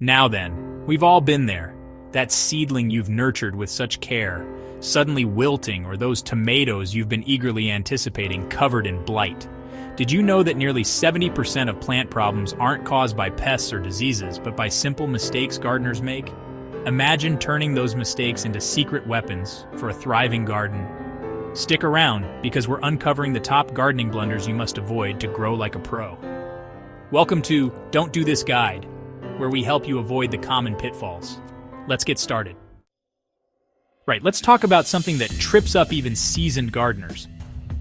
Now then, we've all been there. That seedling you've nurtured with such care, suddenly wilting, or those tomatoes you've been eagerly anticipating covered in blight. Did you know that nearly 70% of plant problems aren't caused by pests or diseases, but by simple mistakes gardeners make? Imagine turning those mistakes into secret weapons for a thriving garden. Stick around, because we're uncovering the top gardening blunders you must avoid to grow like a pro. Welcome to Don't Do This Guide, where we help you avoid the common pitfalls. Let's get started. Right, let's talk about something that trips up even seasoned gardeners.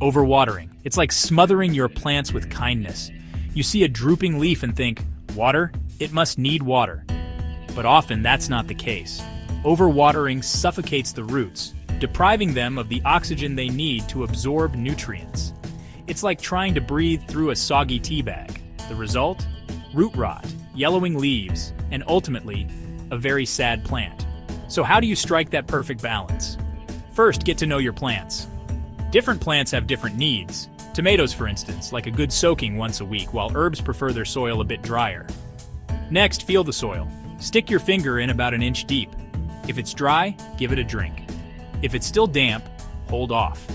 Overwatering. It's like smothering your plants with kindness. You see a drooping leaf and think, water? It must need water. But often that's not the case. Overwatering suffocates the roots, depriving them of the oxygen they need to absorb nutrients. It's like trying to breathe through a soggy tea bag. The result? Root rot, yellowing leaves, and ultimately, a very sad plant. So how do you strike that perfect balance? First, get to know your plants. Different plants have different needs. Tomatoes, for instance, like a good soaking once a week, while herbs prefer their soil a bit drier. Next, feel the soil. Stick your finger in about an inch deep. If it's dry, give it a drink. If it's still damp, hold off.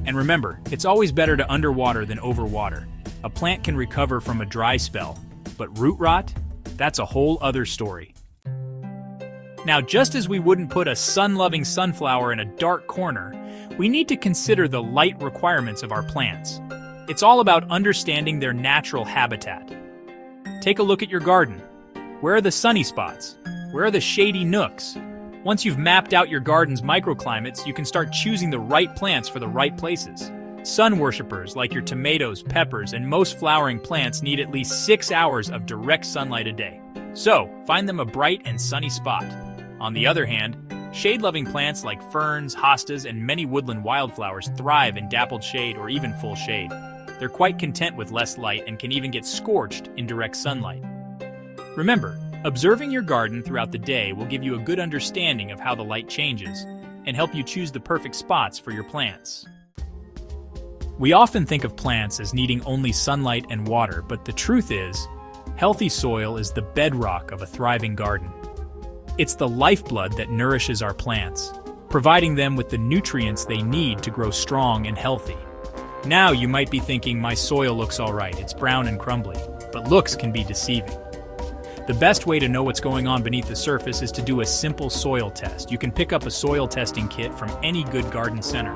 And remember, it's always better to underwater than overwater. A plant can recover from a dry spell, but root rot? That's a whole other story. Now, just as we wouldn't put a sun-loving sunflower in a dark corner, we need to consider the light requirements of our plants. It's all about understanding their natural habitat. Take a look at your garden. Where are the sunny spots? Where are the shady nooks? Once you've mapped out your garden's microclimates, you can start choosing the right plants for the right places. Sun worshippers like your tomatoes, peppers, and most flowering plants need at least 6 hours of direct sunlight a day. So, find them a bright and sunny spot. On the other hand, shade-loving plants like ferns, hostas, and many woodland wildflowers thrive in dappled shade or even full shade. They're quite content with less light and can even get scorched in direct sunlight. Remember, observing your garden throughout the day will give you a good understanding of how the light changes and help you choose the perfect spots for your plants. We often think of plants as needing only sunlight and water, but the truth is, healthy soil is the bedrock of a thriving garden. It's the lifeblood that nourishes our plants, providing them with the nutrients they need to grow strong and healthy. Now you might be thinking, my soil looks all right, it's brown and crumbly, but looks can be deceiving. The best way to know what's going on beneath the surface is to do a simple soil test. You can pick up a soil testing kit from any good garden center.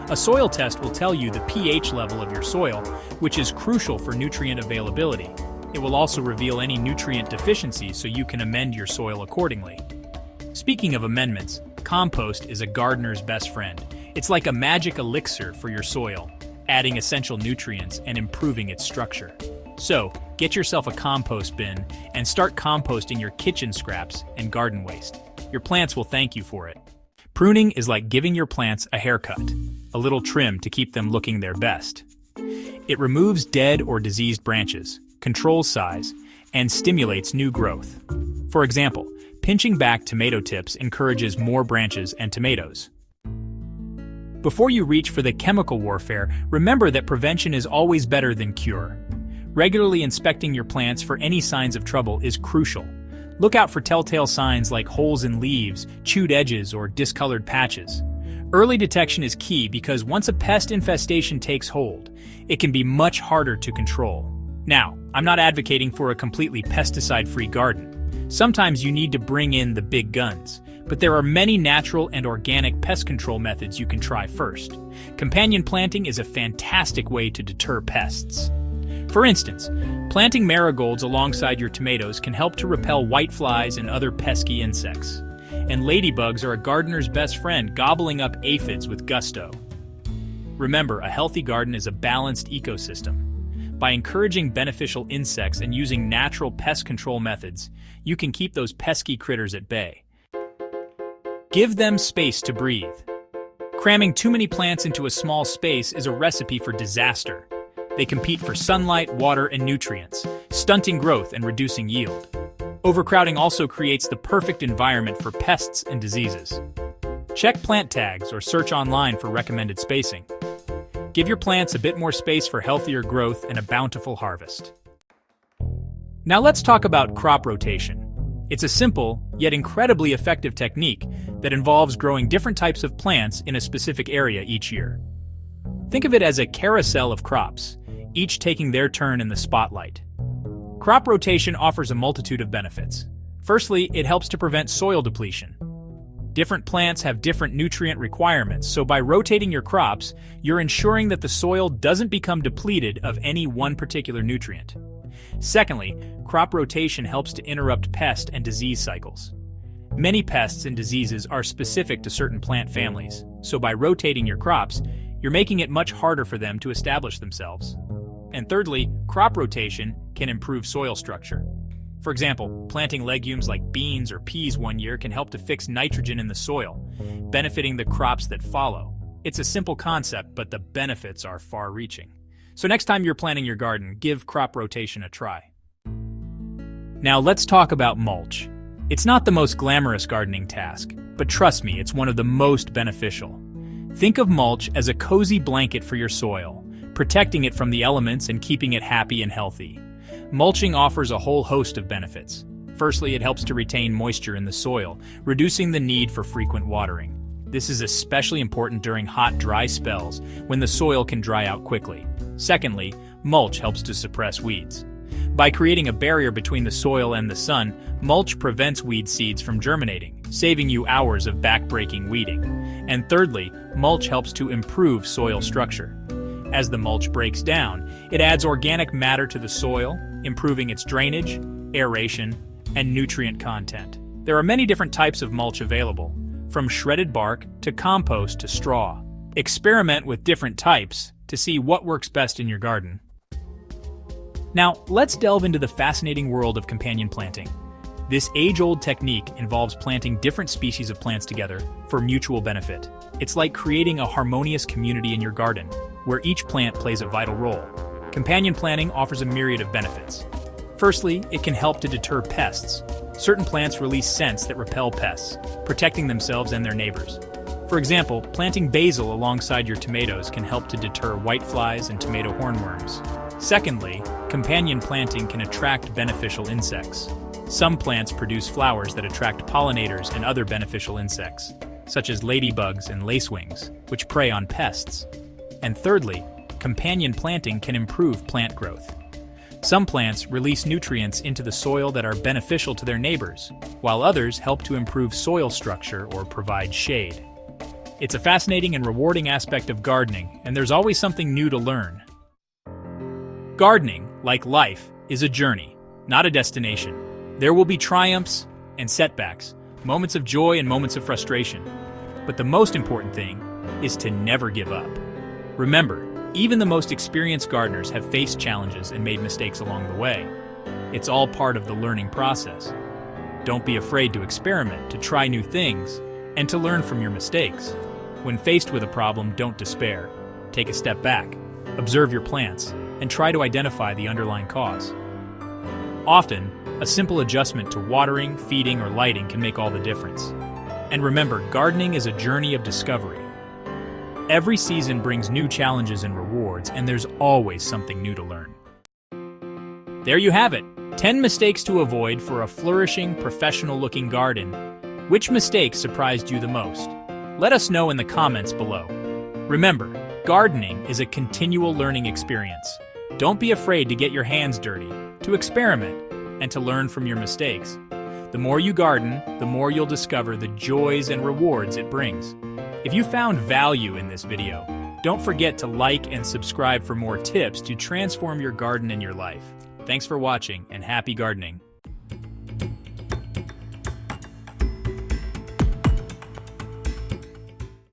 A soil test will tell you the pH level of your soil, which is crucial for nutrient availability. It will also reveal any nutrient deficiencies so you can amend your soil accordingly. Speaking of amendments, compost is a gardener's best friend. It's like a magic elixir for your soil, adding essential nutrients and improving its structure. So, get yourself a compost bin and start composting your kitchen scraps and garden waste. Your plants will thank you for it. Pruning is like giving your plants a haircut, a little trim to keep them looking their best. It removes dead or diseased branches, controls size, and stimulates new growth. For example, pinching back tomato tips encourages more branches and tomatoes. Before you reach for the chemical warfare, remember that prevention is always better than cure. Regularly inspecting your plants for any signs of trouble is crucial. Look out for telltale signs like holes in leaves, chewed edges, or discolored patches. Early detection is key because once a pest infestation takes hold, it can be much harder to control. Now, I'm not advocating for a completely pesticide-free garden. Sometimes you need to bring in the big guns, but there are many natural and organic pest control methods you can try first. Companion planting is a fantastic way to deter pests. For instance, planting marigolds alongside your tomatoes can help to repel whiteflies and other pesky insects. And ladybugs are a gardener's best friend, gobbling up aphids with gusto. Remember, a healthy garden is a balanced ecosystem. By encouraging beneficial insects and using natural pest control methods, you can keep those pesky critters at bay. Give them space to breathe. Cramming too many plants into a small space is a recipe for disaster. They compete for sunlight, water, and nutrients, stunting growth and reducing yield. Overcrowding also creates the perfect environment for pests and diseases. Check plant tags or search online for recommended spacing. Give your plants a bit more space for healthier growth and a bountiful harvest. Now let's talk about crop rotation. It's a simple, yet incredibly effective technique that involves growing different types of plants in a specific area each year. Think of it as a carousel of crops, each taking their turn in the spotlight. Crop rotation offers a multitude of benefits. Firstly, it helps to prevent soil depletion. Different plants have different nutrient requirements, so by rotating your crops, you're ensuring that the soil doesn't become depleted of any one particular nutrient. Secondly, crop rotation helps to interrupt pest and disease cycles. Many pests and diseases are specific to certain plant families, so by rotating your crops, you're making it much harder for them to establish themselves. And thirdly, crop rotation can improve soil structure. For example, planting legumes like beans or peas one year can help to fix nitrogen in the soil, benefiting the crops that follow. It's a simple concept, but the benefits are far-reaching. So next time you're planting your garden, give crop rotation a try. Now let's talk about mulch. It's not the most glamorous gardening task, but trust me, it's one of the most beneficial. Think of mulch as a cozy blanket for your soil, protecting it from the elements and keeping it happy and healthy. Mulching offers a whole host of benefits. Firstly, it helps to retain moisture in the soil, reducing the need for frequent watering. This is especially important during hot, dry spells when the soil can dry out quickly. Secondly, mulch helps to suppress weeds. By creating a barrier between the soil and the sun, mulch prevents weed seeds from germinating, saving you hours of back-breaking weeding. And thirdly, mulch helps to improve soil structure. As the mulch breaks down, it adds organic matter to the soil, improving its drainage, aeration, and nutrient content. There are many different types of mulch available, from shredded bark to compost to straw. Experiment with different types to see what works best in your garden. Now, let's delve into the fascinating world of companion planting. This age-old technique involves planting different species of plants together for mutual benefit. It's like creating a harmonious community in your garden, where each plant plays a vital role. Companion planting offers a myriad of benefits. Firstly, it can help to deter pests. Certain plants release scents that repel pests, protecting themselves and their neighbors. For example, planting basil alongside your tomatoes can help to deter whiteflies and tomato hornworms. Secondly, companion planting can attract beneficial insects. Some plants produce flowers that attract pollinators and other beneficial insects, such as ladybugs and lacewings, which prey on pests. And thirdly, companion planting can improve plant growth. Some plants release nutrients into the soil that are beneficial to their neighbors, while others help to improve soil structure or provide shade. It's a fascinating and rewarding aspect of gardening, and there's always something new to learn. Gardening, like life, is a journey, not a destination. There will be triumphs and setbacks, moments of joy and moments of frustration. But the most important thing is to never give up. Remember, even the most experienced gardeners have faced challenges and made mistakes along the way. It's all part of the learning process. Don't be afraid to experiment, to try new things, and to learn from your mistakes. When faced with a problem, don't despair. Take a step back, observe your plants, and try to identify the underlying cause. Often, a simple adjustment to watering, feeding, or lighting can make all the difference. And remember, gardening is a journey of discovery. Every season brings new challenges and rewards, and there's always something new to learn. There you have it, 10 mistakes to avoid for a flourishing, professional-looking garden. Which mistake surprised you the most? Let us know in the comments below. Remember, gardening is a continual learning experience. Don't be afraid to get your hands dirty, to experiment, and to learn from your mistakes. The more you garden, the more you'll discover the joys and rewards it brings. If you found value in this video, don't forget to like and subscribe for more tips to transform your garden and your life. Thanks for watching, and happy gardening.